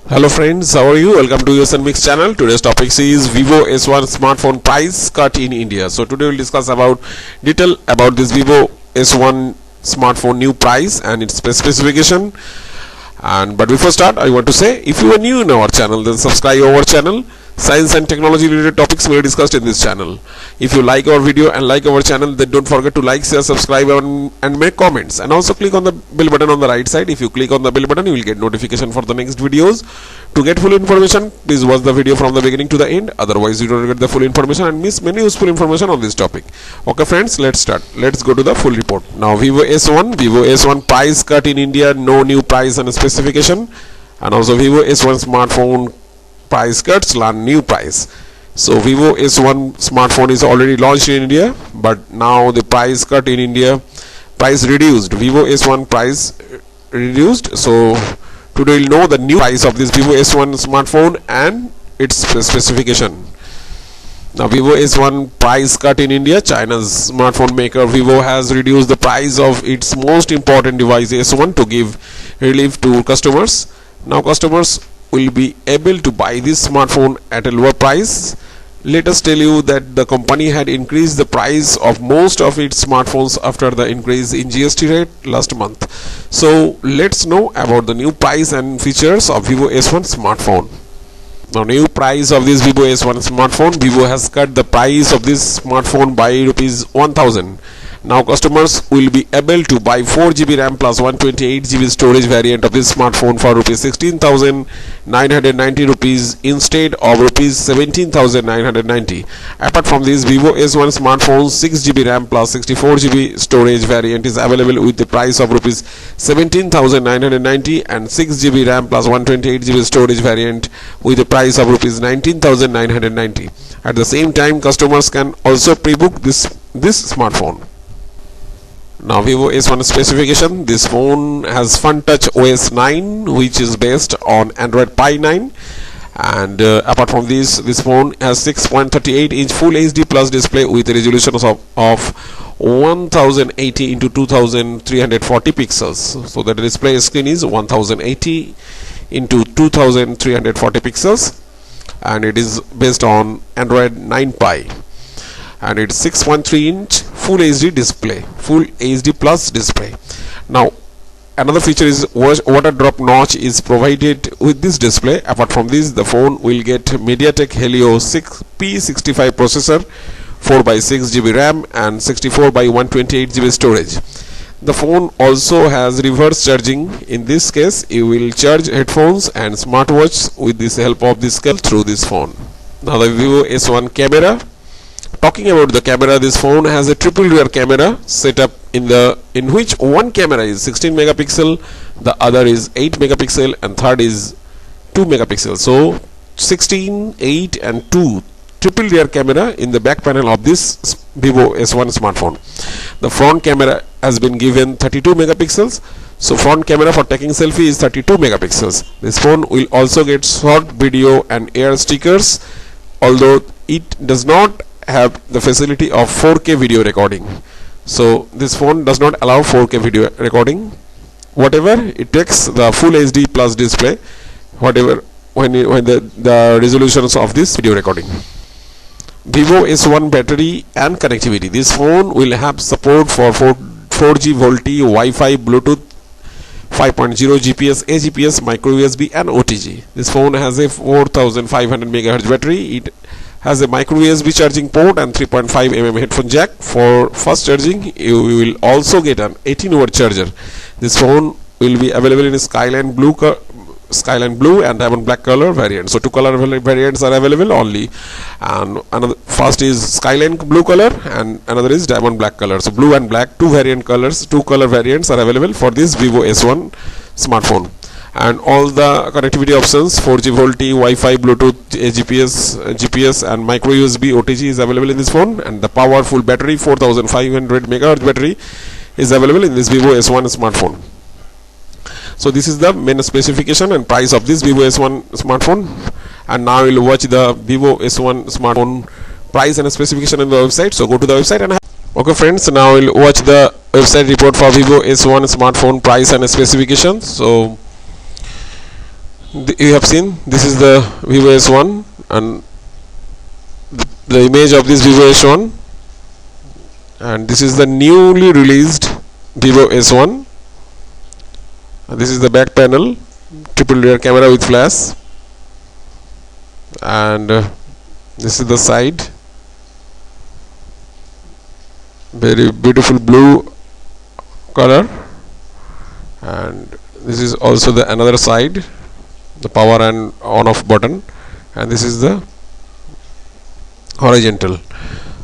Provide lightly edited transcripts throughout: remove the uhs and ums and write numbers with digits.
Hello friends, how are you? Welcome to Use and Mix channel. Today's topic is Vivo S1 smartphone price cut in India. So today we'll discuss about detail about this Vivo S1 smartphone new price and its specification. But before start, I want to say if you are new in our channel, then subscribe our channel. Science and technology related topics will be discussed in this channel. If you like our video and like our channel, then don't forget to like, share, subscribe and make comments, and also click on the bell button on the right side. If you click on the bell button, you will get notification for the next videos. To get full information, please watch the video from the beginning to the end, otherwise you don't get the full information and miss many useful information on this topic. Okay friends, let's start. Let's go to the full report. Now Vivo S1 price cut in India, no new price and specification, and also Vivo S1 smartphone price cuts, learn new price. So Vivo S1 smartphone is already launched in India, but now the price cut in India, price reduced. Vivo S1 price reduced. So today we'll know the new price of this Vivo S1 smartphone and its specification. Now Vivo S1 price cut in India. China's smartphone maker Vivo has reduced the price of its most important device S1 to give relief to customers. Now customers will be able to buy this smartphone at a lower price. Let us tell you that the company had increased the price of most of its smartphones after the increase in GST rate last month. So let's know about the new price and features of Vivo S1 smartphone. Now new price of this Vivo S1 smartphone. Vivo has cut the price of this smartphone by ₹1,000. Now customers will be able to buy 4GB RAM plus 128GB storage variant of this smartphone for ₹16,990 instead of ₹17,990. Apart from this, Vivo S1 smartphone 6GB RAM plus 64GB storage variant is available with the price of ₹17,990 and 6GB RAM plus 128GB storage variant with the price of ₹19,990. At the same time, customers can also pre-book this smartphone. Now Vivo S1 specification. This phone has FunTouch OS 9, which is based on Android Pie 9, and apart from this phone has 6.38-inch Full HD Plus display with a resolution of 1080 into 2340 pixels. So the display screen is 1080 into 2340 pixels, and it is based on Android 9 Pie, and it's 6.3-inch Full HD display, Full HD Plus display. Now another feature is water drop notch is provided with this display. Apart from this, the phone will get MediaTek Helio P65 processor, 4x6GB RAM and 64x128GB storage. The phone also has reverse charging. In this case, you will charge headphones and smartwatch with this help of this cable through this phone. Now the Vivo S1 camera. Talking about the camera, this phone has a triple rear camera setup in which one camera is 16 megapixel, the other is 8 megapixel, and third is 2 megapixel. So 16, 8 and 2 triple rear camera in the back panel of this Vivo S1 smartphone. The front camera has been given 32 megapixels. So front camera for taking selfie is 32 megapixels. This phone will also get short video and air stickers, although it does not have the facility of 4K video recording. So this phone does not allow 4K video recording. Whatever, it takes the Full HD Plus display, whatever when the resolutions of this video recording. Vivo S1 battery and connectivity. This phone will have support for 4G VoLTE, Wi-Fi, Bluetooth 5.0, GPS, AGPS, micro USB and OTG. This phone has a 4500 MHz battery. It has a micro USB charging port and 3.5 mm headphone jack. For fast charging, you will also get an 18-watt charger. This phone will be available in Skyline Blue and Diamond Black color variant. So two color variants are available only, and another first is Skyline Blue color and another is Diamond Black color. So blue and black, two color variants are available for this Vivo S1 smartphone. And all the connectivity options, 4G VoLTE, Wi-Fi, Bluetooth, GPS and micro USB OTG is available in this phone, and the powerful battery 4500 MHz battery is available in this Vivo S1 smartphone. So this is the main specification and price of this Vivo S1 smartphone. And now we'll watch the Vivo S1 smartphone price and specification on the website. So go to the website and okay friends, now we'll watch the website report for Vivo S1 smartphone price and specification. So You have seen this is the Vivo S1 and the image of this Vivo S1, and this is the newly released Vivo S1. This is the back panel, triple rear camera with flash, and this is the side, very beautiful blue color, and this is also the another side, the power and on off button, and this is the horizontal.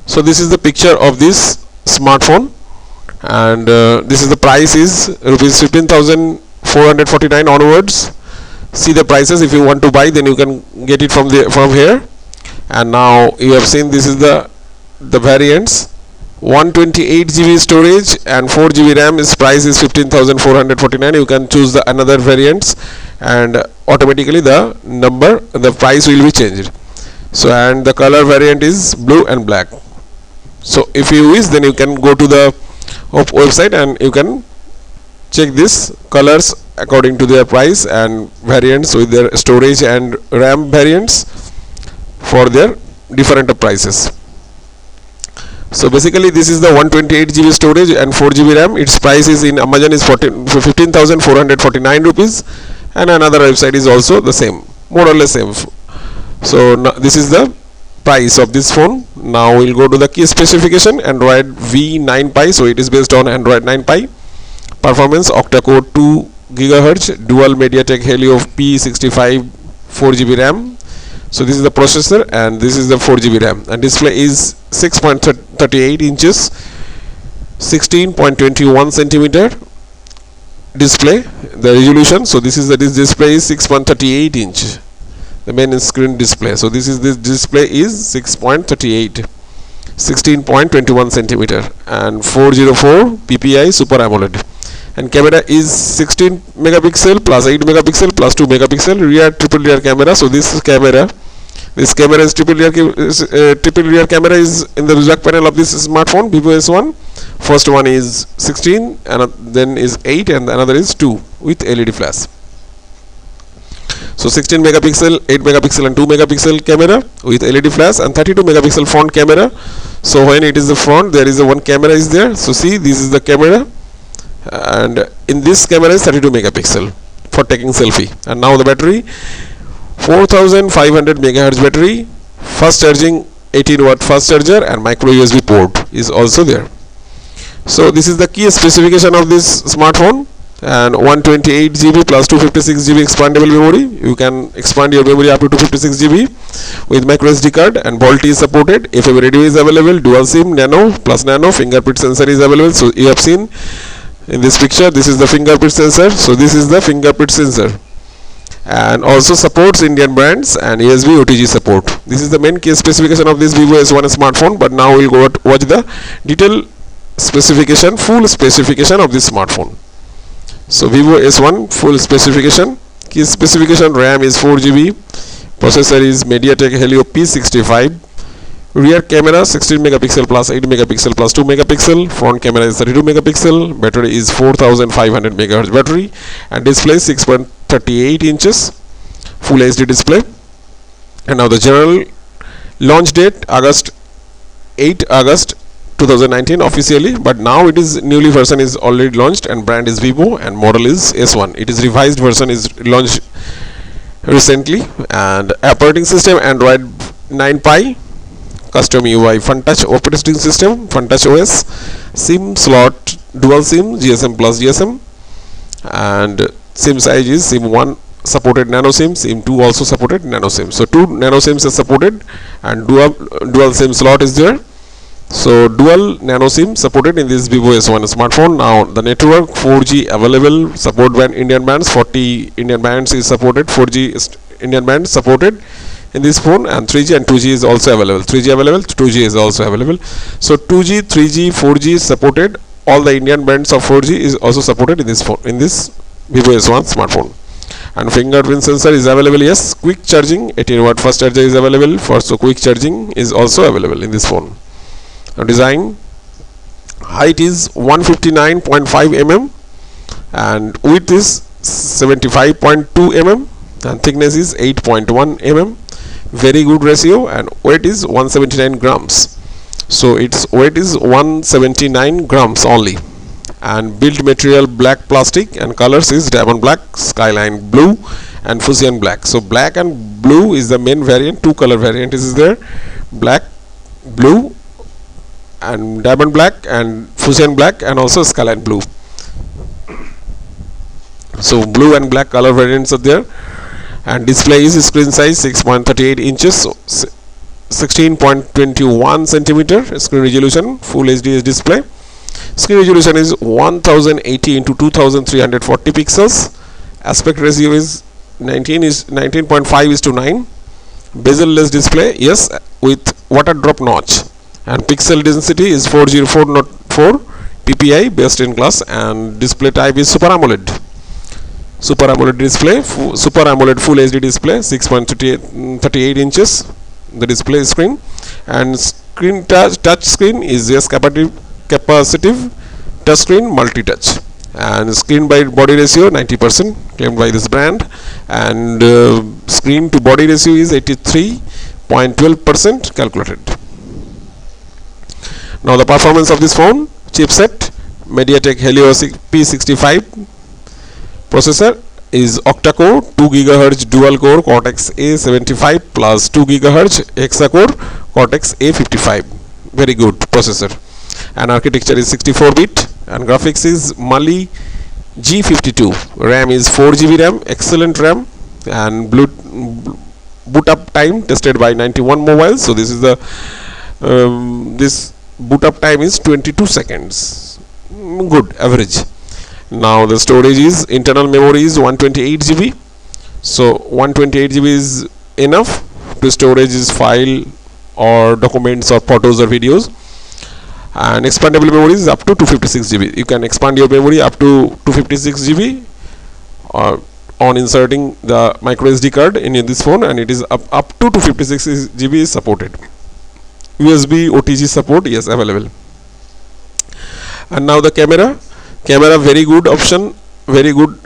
So this is the picture of this smartphone, and this is the price is rupees 15,449 onwards. See the prices. If you want to buy, then you can get it from here. And now you have seen this is the variants. 128 GB storage and 4 GB RAM. Its price is 15,449. You can choose the another variants, and automatically the price will be changed. So, and the color variant is blue and black. So if you wish, then you can go to the website and you can check this colors according to their price and variants with their storage and RAM variants for their different prices. So basically this is the 128 GB storage and 4 GB RAM. Its price is in Amazon is 15,449 rupees, and another website is also the same, more or less same. So this is the price of this phone. Now we'll go to the key specification. Android V9 Pie, so it is based on Android 9 Pie. Performance octa-core 2 GHz, dual MediaTek Helio P65 4 GB RAM. So this is the processor and this is the 4 GB RAM, and display is 6.38 inches, 16.21 centimeter display. The resolution, so this display is 6.38 inch, the main screen display. So this display is 6.38, 16.21 centimeter, and 404 ppi Super AMOLED. And camera is 16 megapixel plus 8 megapixel plus 2 megapixel rear triple rear camera. So this camera is triple rear camera is in the back panel of this smartphone Vivo S1. First one is 16 and then is 8 and another is 2 with LED flash. So 16 megapixel, 8 megapixel and 2 megapixel camera with LED flash, and 32 megapixel front camera. So when it is the front, there is a one camera is there. So see, this is the camera, and in this camera is 32 megapixel for taking selfie. And now the battery, 4500 megahertz battery, fast charging 18 watt fast charger, and micro USB port is also there. So this is the key specification of this smartphone. And 128 GB plus 256 GB expandable memory. You can expand your memory up to 256 GB with micro SD card, and VoLTE is supported. FM radio is available. Dual SIM, nano plus nano. Fingerprint sensor is available. So you have seen in this picture, this is the fingerprint sensor. So this is the fingerprint sensor, and also supports Indian brands and USB OTG support. This is the main key specification of this Vivo S1 smartphone. But now we'll go watch the detailed specification, full specification of this smartphone. So Vivo S1 full specification. Key specification: RAM is 4 GB, processor is MediaTek Helio P65, rear camera 16 megapixel plus 8 megapixel plus 2 megapixel, front camera is 32 megapixel, battery is 4500 megahertz battery, and display 6.38 inches, full HD display. And now the general launch date, 8 August 2019 officially, but now it is newly version is already launched, and brand is Vivo and model is S1. It is revised version is launched recently, and operating system Android 9 Pie, custom UI FunTouch operating system, FunTouch OS, SIM slot dual SIM, GSM plus GSM, and SIM size is SIM 1 supported nano SIM, SIM 2 also supported nano SIM. So 2 nano SIMs are supported, and dual SIM slot is there. So dual nano SIM supported in this Vivo S1 smartphone. Now the network 4G available, support band Indian bands, 40 Indian bands is supported, 4G Indian bands supported in this phone, and 3G and 2G is also available. 3G available, 2G is also available. So 2G, 3G, 4G is supported. All the Indian bands of 4G is also supported in this phone, in this Vivo S1 smartphone. And fingerprint sensor is available. Yes, quick charging 18 watt fast charger is available. So quick charging is also available in this phone. Now design, height is 159.5 mm and width is 75.2 mm, and thickness is 8.1 mm, very good ratio, and weight is 179 grams. So its weight is 179 grams only, and build material black plastic, and colors is diamond black, skyline blue, and fuchsia black. So black and blue is the main variant. Two color variant is there, black, blue, and diamond black, and fuchsia black, and also skyline blue. So blue and black color variants are there, and display is screen size 6.38 inches, 16.21 centimeter. Screen resolution full HD display. Screen resolution is 1080 into 2340 pixels. Aspect ratio is 19.5:9. Bezel-less display, yes, with water drop notch, and pixel density is 40404 ppi, best in class, and display type is Super AMOLED. Super AMOLED display, Super AMOLED Full HD display, 6.38 inches the display screen, and screen touch screen is yes, capacitive touch screen, multi-touch, and screen by body ratio 90% claimed by this brand, and screen to body ratio is 83.12% calculated. Now the performance of this phone: chipset MediaTek Helio P65, processor is octa-core 2 GHz dual core Cortex A75 plus 2 GHz hexa-core Cortex A55, very good processor, and architecture is 64-bit, and graphics is Mali G52, RAM is 4 GB RAM, excellent RAM, and boot up time tested by 91 mobiles. So this is the this boot up time is 22 seconds, good average. Now the storage is, internal memory is 128 GB. So 128 GB is enough to storage this file or documents or photos or videos, and expandable memory is up to 256 GB. You can expand your memory up to 256 GB on inserting the micro SD card in this phone, and it is up to 256 GB is supported. USB OTG support, yes, available. And now the camera, very good option, very good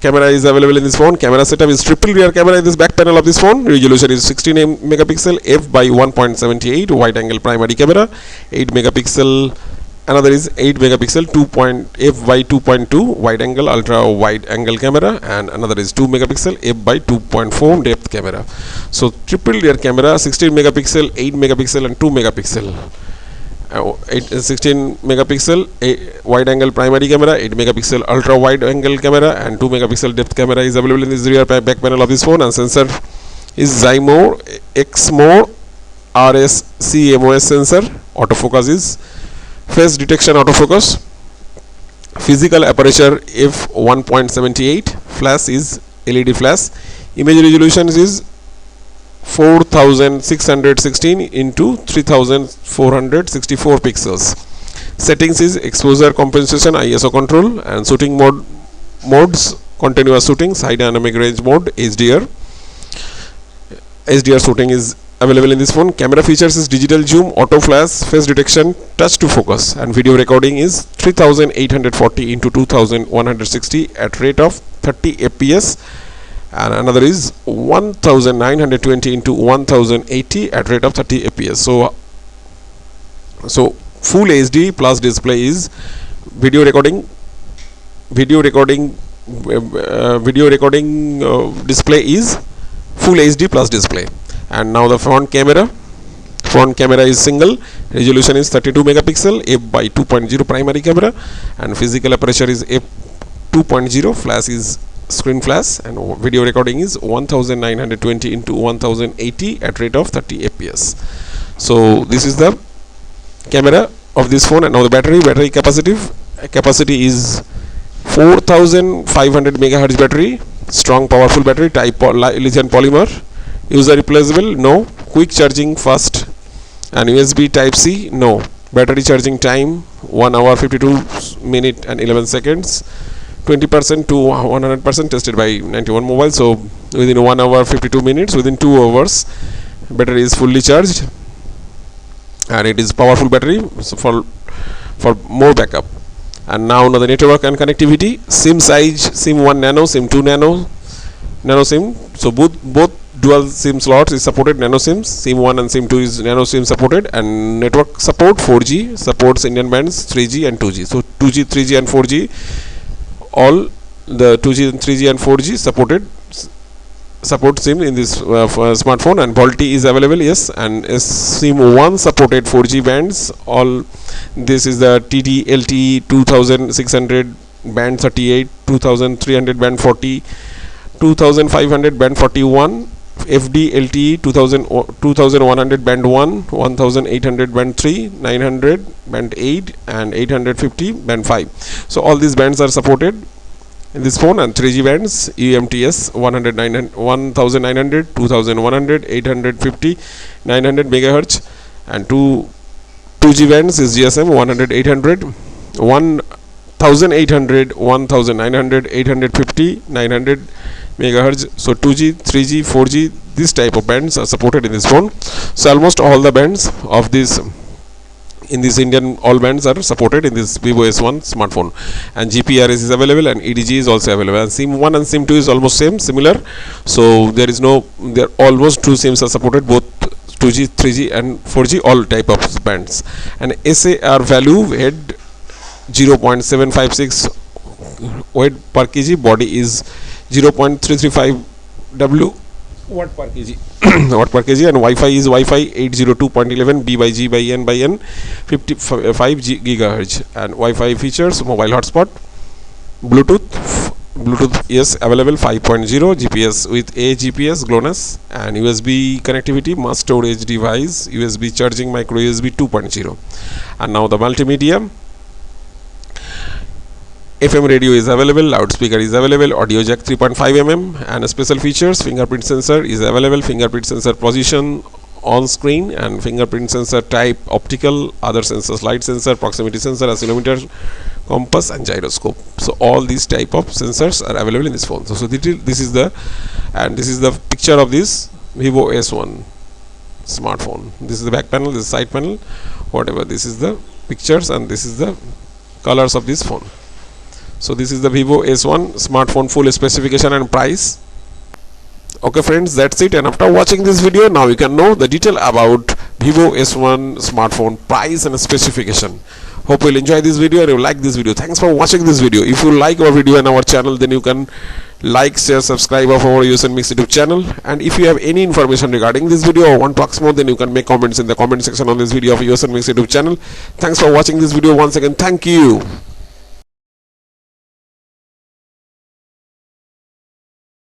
camera is available in this phone. Camera setup is triple rear camera in this back panel of this phone. Resolution is 16 megapixel f by 1.78, wide angle primary camera, 8 megapixel, another is 8 megapixel f by 2.2 wide angle ultra wide angle camera, and another is 2 megapixel f by 2.4 depth camera. So triple rear camera, 16 megapixel, 8 megapixel, and 2 megapixel. 16 megapixel wide angle primary camera, 8 megapixel ultra wide angle camera, and 2 megapixel depth camera is available in this rear back panel of this phone. And sensor is Zymo Exmo RS-CMOS sensor. Autofocus is face detection autofocus. Physical aperture f1.78. Flash is LED flash. Image resolution is 4616 into 3464 pixels. Settings is exposure compensation, ISO control, and shooting modes: continuous shooting, side dynamic range mode, HDR. HDR shooting is available in this phone. Camera features is digital zoom, auto flash, face detection, touch to focus, and video recording is 3840 into 2160 at rate of 30 fps. And another is 1920 into 1080 at rate of 30 fps. So full HD plus display is video recording display is full HD plus display. And now the front camera is single, resolution is 32 megapixel, f by 2.0 primary camera, and physical aperture is f 2.0, flash is screen flash, and video recording is 1920 into 1080 at rate of 30 fps. So this is the camera of this phone. And now the battery capacity is 4500 megahertz battery, strong powerful battery, type lithium polymer, user replaceable, no, quick charging fast, and USB type C, no. Battery charging time 1 hour 52 minutes and 11 seconds, 20% to 100% tested by 91 mobile. So within 1 hour 52 minutes, within 2 hours battery is fully charged, and it is powerful battery, so for more backup. And now the network and connectivity: SIM size, SIM 1 nano, SIM 2 nano, nano SIM. So both dual SIM slots is supported. Nano SIMs, SIM 1 and SIM 2 is nano SIM supported, and network support 4G supports Indian bands 3G and 2G. So 2G, 3G and 4G, all the 2G, 3G and 4G support SIM in this smartphone, and VoLTE is available, yes, and SIM 1 supported 4G bands. All this is the TD LTE 2600 band 38, 2300 band 40, 2500 band 41, FD LTE 2100 band 1, 1800 band 3, 900 band 8, and 850 band 5. So all these bands are supported in this phone, and 3G bands UMTS 1900, 2100, 850, 900 megahertz, and 2G bands is GSM 100, 800, 1800, 1900, 850, 900 megahertz. So 2G, 3G, 4G, this type of bands are supported in this phone. So almost all the bands of this in this Indian, all bands are supported in this Vivo S1 smartphone, and GPRS is available, and EDG is also available, and SIM 1 and SIM 2 is almost similar. So there almost two SIMs are supported, both 2G, 3G and 4G, all type of bands. And SAR value, head 0.756 weight per kg, body is 0.335 W watt per kg watt per kg, and Wi-Fi is Wi-Fi 802.11 B by G by N by N 55 gigahertz, and Wi-Fi features mobile hotspot, Bluetooth yes available 5.0, GPS with a GPS GLONASS, and USB connectivity, mass storage device, USB charging, micro USB 2.0. And now the multimedia. FM radio is available, loudspeaker is available, audio jack 3.5 mm, and special features, fingerprint sensor is available, fingerprint sensor position on screen, and fingerprint sensor type optical, other sensors, light sensor, proximity sensor, accelerometer, compass, and gyroscope. So all these type of sensors are available in this phone. So this is the picture of this Vivo S1 smartphone. This is the back panel, this is side panel, whatever. This is the pictures, and this is the colors of this phone. So this is the Vivo S1 smartphone full specification and price. Okay friends, that's it, and after watching this video, now you can know the detail about Vivo S1 smartphone price and specification. Hope you'll enjoy this video and you like this video. Thanks for watching this video. If you like our video and our channel, then you can like, share, subscribe of our Usn Mix YouTube channel. And if you have any information regarding this video or want to ask more, then you can make comments in the comment section on this video of Usn Mix YouTube channel. Thanks for watching this video once again. Thank you.